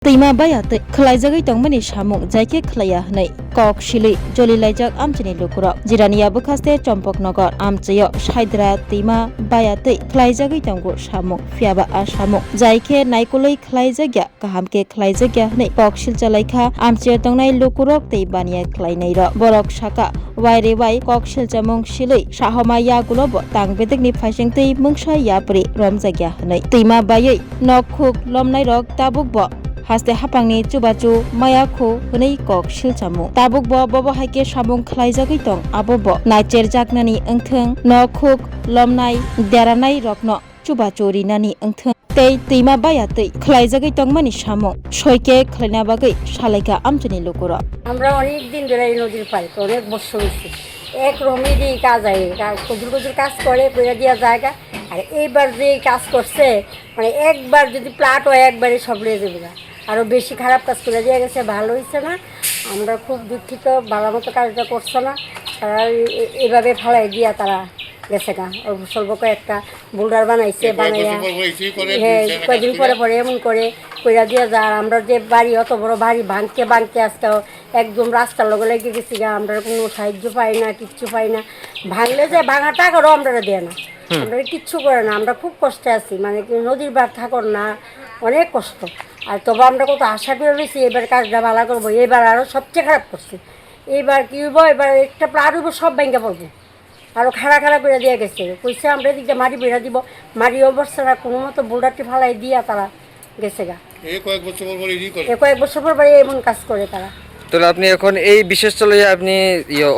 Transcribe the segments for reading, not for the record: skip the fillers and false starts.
Tima bayate khalaijagi tongmani samung jaike khlaya hnai kok shili jolilaijak amchini lukuro jirania bukhaste Champaknagar amchayo saidra tima bayate khlaijagi tongo samung fiaba a samung jaike naikolai khlaijagya kahamke khlaijagya hnai kok silchalaikha amchayo tongnai lukurok tei baniya khlainai ro borok saka waire wai kok silchamung shilai sahomaya gulobo tangbedekni phaising tei mungsa yapri romjagya hnai tima bayai nokhuk lomnai rok tabukbo haste hapangni chubachu mayakhu hwnei kok silchamu tabukbo bobo haike samung khlaijagui tong abobo naicher jaknani engtheng nokhuk lomnai deranai rokno chubachu rinani engtheng tei tima bayatei khlaijagui tongmani samung soike khlaina bagui salaika amchini lukuro আমরা অনেক দিন ধরে এই নদীর পাড়ে অনেক বছর হয়েছে এক রমেরই কাজ হয় কজুর কাজ করে করে দেওয়া জায়গা আর এইবার যে কাজ করছে মানে একবার যদি প্লাট হয় একবারে সব লিয়ে যাবে না আরও বেশি খারাপ কাজ করে দেওয়া গেছে ভালো হয়েছে না আমরা খুব দুঃখিত ভালো মতো কাজটা করছে না তারা এইভাবে ফেলাই দিয়া তারা গেছে গা স্বল্প একটা বোল্ডার বানাইছে বানাইয়া হ্যাঁ কয়েকদিন পরে পরে এমন করে কইরা দিয়ে যা আমরা যে বাড়ি অত বড় বাড়ি ভাঙতে ভাঙতে আজকে একদম রাস্তার লগে লেগে গেছি গা আমরা কোনো সাহায্য পাই না কিচ্ছু পাই না ভাঙলে যে ভাঙা টাকারও আমরা দেয় না আমরা কিচ্ছু করে না আমরা খুব কষ্টে আছি মানে কি নদীর বার থাকর না অনেক কষ্ট আর তবে আমরা কত আশা করে রয়েছি এবার কাজটা ভালো করবো এবার আরও সবচেয়ে খারাপ করছি এইবার কী হইব এবার একটা প্লাট হইব সব ব্যাংকে পড়বো আরও খাড়া খাড়া করে দিয়ে গেছে কইছে আমরা এদিকে মাটি বেড়া দিব মাটি অবস্থাটা কোনো মতো বোল্ডারটি ফালাই দিয়া তারা গেছে গা কয়েক বছর পর এমন কাজ করে তারা তাহলে আপনি এখন এই বিশেষ চলে আপনি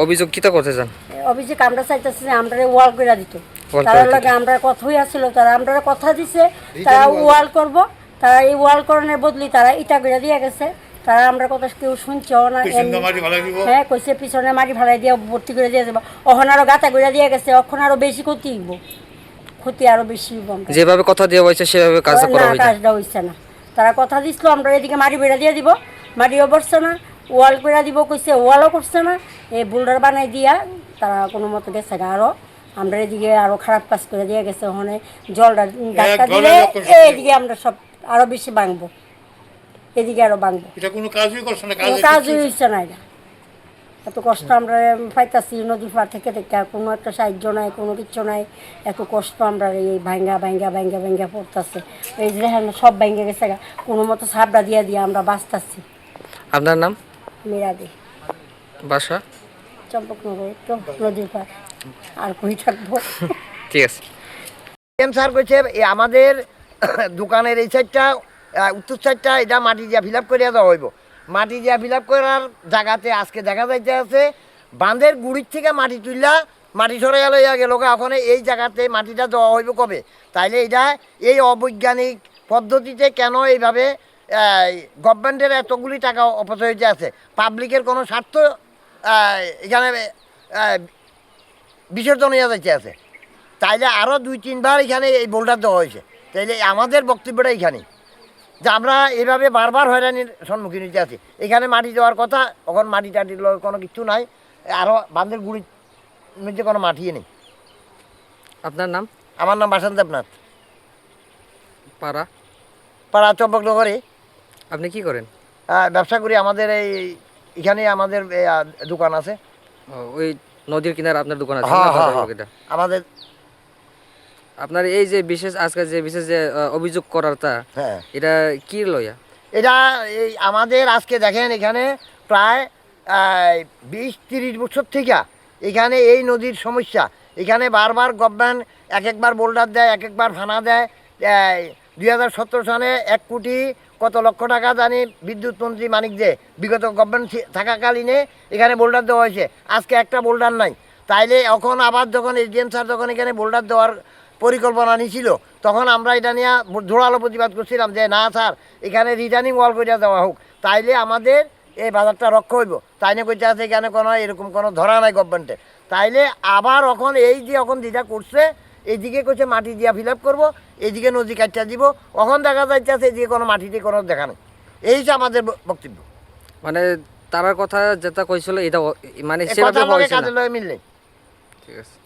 অভিযোগ কিতা করতে চান অভিযোগ আমরা চাইতেছি যে আমরা ওয়াল করে দিত তার লাগে আমরা কথা হইয়াছিল তারা আমরা কথা দিছে তারা ওয়াল করব তারা এই ওয়াল করণের বদলি তারা ইটা করে দিয়ে গেছে তারা আমরা কথা কেউ শুনছেও না হ্যাঁ কইছে পিছনে মাটি ভাড়াই দিয়ে ভর্তি করে দিয়ে যাবো ওখানে আরো গাঁথা করে দিয়ে গেছে ওখানে আরো বেশি ক্ষতি হইব ক্ষতি আরো বেশি হইব যেভাবে কথা দেওয়া হয়েছে সেভাবে কাজটা হইছে না তারা কথা দিছিল আমরা এদিকে মাটি বেড়া দিয়ে দিব মাটিও বসছে না ওয়াল করে দিব কইছে ওয়ালও করছে না এই বোল্ডার বানাই দিয়া তারা কোনো মতো গেছে গা আরো আমরা এদিকে আরো খারাপ কাজ করে দিয়ে গেছে ওখানে জলটা ধাক্কা দিলে এইদিকে আমরা সব আরো বেশি ভাঙবো এদিকে আরো ভাঙবো কাজই হচ্ছে না এটা এত কষ্ট আমরা পাইতাছি নদীর পাড় থেকে থেকে কোনো একটা সাহায্য নাই কোনো কিছু নাই এত কষ্ট আমরা এই ভাঙ্গা ভাঙ্গা ভাঙ্গা ভাঙ্গা পড়তেছে এই যে সব ভাঙ্গে গেছে কোনো মতো সাবড়া দিয়ে দিয়ে আমরা বাঁচতেছি আপনার নাম মেরাদি বাসা চম্পকনগর তো নদীর পাড় আর কই থাকবো ঠিক আছে স্যার কইছে আমাদের দোকানের এই সাইডটা উত্তর সাইডটা এটা মাটি দিয়া ফিল আপ করিয়া দেওয়া হইব মাটি দিয়া ফিল আপ করার জায়গাতে আজকে দেখা যাইতে আছে বাঁধের গুড়ির থেকে মাটি তুললা মাটি সরে গেল গেল ওখানে এই জায়গাতে মাটিটা দেওয়া হইব কবে তাইলে এটা এই অবৈজ্ঞানিক পদ্ধতিতে কেন এইভাবে গভর্নমেন্টের এতগুলি টাকা অপচয় হইতে আছে পাবলিকের কোনো স্বার্থ এখানে বিসর্জন হইয়া যাইতে আছে তাইলে আরও 2-3 বার এখানে এই বোল্ডার দেওয়া হয়েছে তাইলে আমাদের বক্তব্যটা এখানে যে আমরা এভাবে বারবার হয়রানির সম্মুখীন হইতে আছি এখানে মাটি দেওয়ার কথা এখন মাটি টাটির কোনো কিছু নাই আরও বাঁধের গুড়ির মধ্যে কোনো মাটিয়ে নেই আপনার নাম আমার নাম বাসন্ত দেবনাথ পাড়া পাড়া চম্পকনগরে আপনি কি করেন ব্যবসা করি আমাদের এখানে আমাদের দোকান আছে ওই নদীর কিনারে আপনার দোকান আছে আমাদের আপনার এই যে বিশেষ আজকে যে বিশেষ যে অভিযোগ করারটা হ্যাঁ এটা কি লইয়া এটা এই আমাদের আজকে দেখেন এখানে প্রায় 20-30 বছর থেকে এখানে এই নদীর সমস্যা এখানে বারবার গভর্নমেন্ট একবার বোল্ডার দেয় একবার ফানা দেয় 2017 সালে 1 কোটি কত লক্ষ টাকা জানি বিদ্যুৎ মন্ত্রী মানিক দে বিগত গভর্নমেন্ট থাকাকালীনে এখানে বোল্ডার দেওয়া হয়েছে আজকে একটা বোল্ডার নাই তাইলে এখন আবার যখন এসডিএম স্যার যখন এখানে বোল্ডার দেওয়ার পরিকল্পনা নিয়েছিল তখন আমরা এটা নিয়ে জোরালো প্রতিবাদ করছিলাম যে না স্যার এখানে রিটার্নিং ওয়াল করে দেওয়া হোক তাইলে আমাদের এই বাজারটা রক্ষা হইব তাই না কইতে আছে এখানে কোনো এরকম কোনো ধরা নাই গভর্নমেন্টের তাইলে আবার এখন এই যে এখন যেটা করছে এইদিকে করছে মাটি দিয়া ফিল আপ করবো এইদিকে নদী কাটটা দিব এখন দেখা যাচ্ছে এদিকে কোনো মাটিতে কোনো দেখা নেই এই যে আমাদের বক্তব্য মানে তার কথা যেটা কইছিল এটা মানে কাজের লগে মিললে ঠিক আছে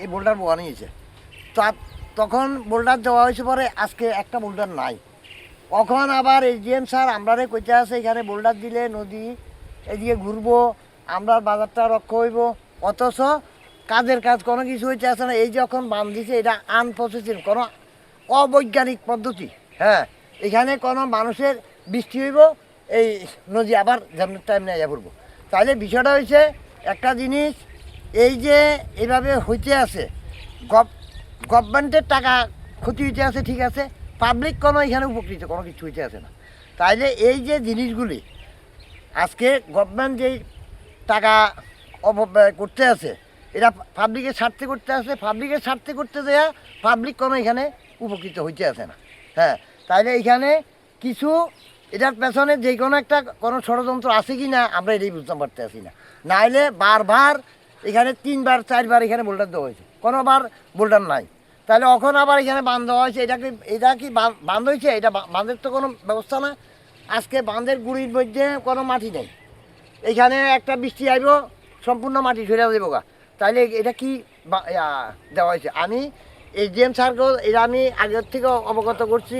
এই বোল্ডার বানিয়েছে তখন বোল্ডার দেওয়া হয়েছে পরে আজকে একটা বোল্ডার নাই কখন আবার এসডিএম স্যার আমরারে কইতে আছে এখানে বোল্ডার দিলে নদী এদিকে ঘুরবো, আমরা বাজারটা রক্ষা হইব, অথচ কাজের কাজ কোনো কিছু হইতে আসে না। এই যখন বাঁধ দিছে এটা আনপ্রসেসিং, কোনো অবৈজ্ঞানিক পদ্ধতি। হ্যাঁ, এখানে কোনো মানুষের বৃষ্টি হইব, এই নদী আবার যেমন টাইম নিয়ে পড়বো। তাহলে বিষয়টা হয়েছে একটা জিনিস, এই যে এইভাবে হইতে আছে, গভর্নমেন্টের টাকা ক্ষতি হইতে আছে, ঠিক আছে, পাবলিক কোনো এখানে উপকৃত কোনো কিছু হইতে আছে না। তাইলে এই যে জিনিসগুলি আজকে গভর্নমেন্ট যেই টাকা অপব্যয় করতে আছে, এটা পাবলিকের স্বার্থে করতে আছে, পাবলিকের স্বার্থে করতে দেয়া পাবলিক কোনো এখানে উপকৃত হইতে আছে না। হ্যাঁ, তাইলে এখানে কিছু এটার পেছনে যে কোনো একটা কোনো ষড়যন্ত্র আছে কি না আমরা এটাই বুঝতে পারতে আসি না। নাইলে বারবার এখানে 3বার 4বার এখানে বোল্ডার দেওয়া হয়েছে, কোনোবার বোল্ডার নাই। তাহলে এখন আবার এখানে বাঁধ দেওয়া হয়েছে, এটা কি বাঁধ হয়েছে? এটা বাঁধের তো কোনো ব্যবস্থা না। আজকে বাঁধের গুড়ির মধ্যে কোনো মাটি নেই, এইখানে একটা বৃষ্টি আইব সম্পূর্ণ মাটি সরে দেবো গা। তাহলে এটা কি দেওয়া হয়েছে? আমি এসডিএম স্যারকেও এটা আমি আগের থেকে অবগত করছি,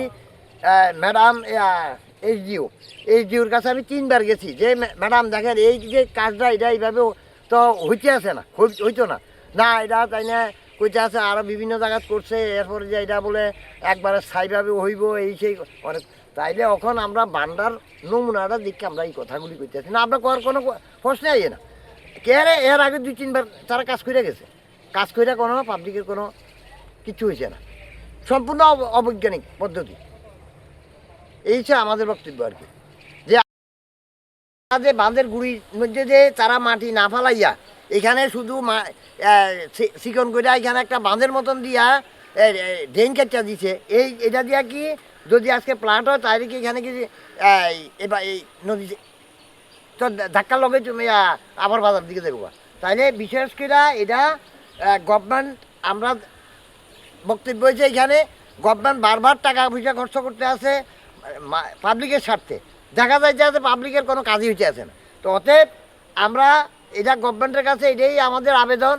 ম্যাডাম এইচডিওর কাছে আমি 3বার গেছি যে ম্যাডাম দেখেন এই যে কাজটা এটা এইভাবে তো হইতে আছে না, হইতো না, না এটা তাই না কইতে আছে, আরও বিভিন্ন জায়গায় করছে, এরপরে যে এটা বলে একবারে স্থায়ীভাবে হইব এই সেই অনেক। তাইলে এখন আমরা বান্ডার নমুনাটা দেখে আমরা এই কথাগুলি কইতে আছি না, আমরা করার কোনো প্রশ্নে আইয়ে না। কে রে এর আগে 2-3বার তারা কাজ করে গেছে, কাজ করে কোনো পাবলিকের কোনো কিছু হয়েছে না, সম্পূর্ণ অবৈজ্ঞানিক পদ্ধতি। এই হচ্ছে আমাদের বক্তব্য আর কি, যে বাঁধের গুড়ির মধ্যে যে তারা মাটি না ফালাইয়া এখানে শুধু চিকন করে এখানে একটা বাঁধের মতন দিয়া ড্রেন কেটটা দিছে, এটা দিয়া কি যদি আজকে প্লান্ট হয় তাহলে কি এখানে কি এবার এই নদী তো ধাক্কা লগে তুমি আবার বাজার দিকে দেখবো। তাইলে বিশেষ করে এটা গভর্নমেন্ট, আমরা বক্তব্য হয়েছে এখানে গভর্নমেন্ট বারবার টাকা পয়সা খরচ করতে আছে পাবলিকের স্বার্থে, দেখা যায় যে পাবলিকের কোনো কাজই হইতে আছে না। তো অতএব আমরা এটা গভর্নমেন্টের কাছে এটাই আমাদের আবেদন,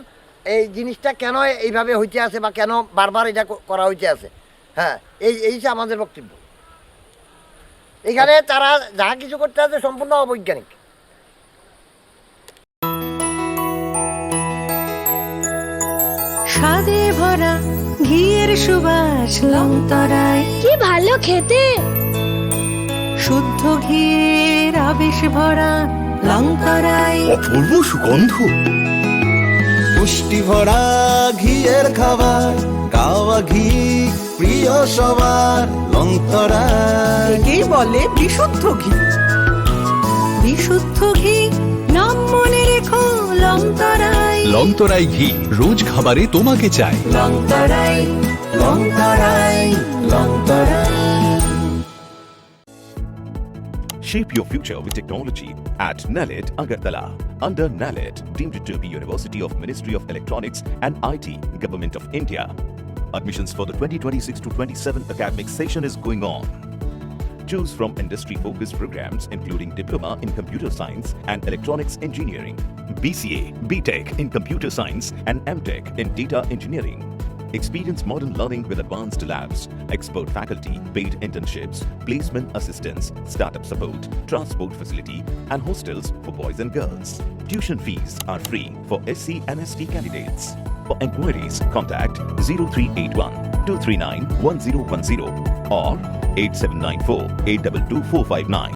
এই জিনিসটা কেন এইভাবে হইতে আছে বা কেন বারবার এটা করা হইতে আছে। হ্যাঁ, এই যে আমাদের বক্তব্য। এখানে তারা যা কিছু করতে আছে সম্পূর্ণ অবৈজ্ঞানিক। স্বাদে ভরা ঘিয়ের সুবাস লংতরায়, কি ভালো খেতে। শুদ্ধ ঘিয়ের আবেশ ভরা লংতরায়, অপূর্ব সুগন্ধ, পুষ্টি ভরা ঘিয়ের খাবার, গাওয়া ঘি প্রিয় সবার লংতরায়। একেই বলে বিশুদ্ধ ঘি। বিশুদ্ধ ঘি নাম মনে রেখো লংতরায়। লংতরাই ঘি রোজ খাবারে তোমাকে চাই। Longtharai, Longtharai, Longtharai. Shape your future with technology at NALED Agartala. Under NALED, deemed to be University of Ministry of Electronics and IT, Government of India. Admissions for the 2026 to 27 academic session is going on. Choose from industry-focused programs including Diploma in Computer Science and Electronics Engineering, BCA, BTech in Computer Science and MTech in Data Engineering. Experience modern learning with advanced labs, expert faculty, paid internships, placement assistance, startup support, transport facility, and hostels for boys and girls. Tuition fees are free for SC and ST candidates. For enquiries, contact 0381 239 1010 or 8794 822 459.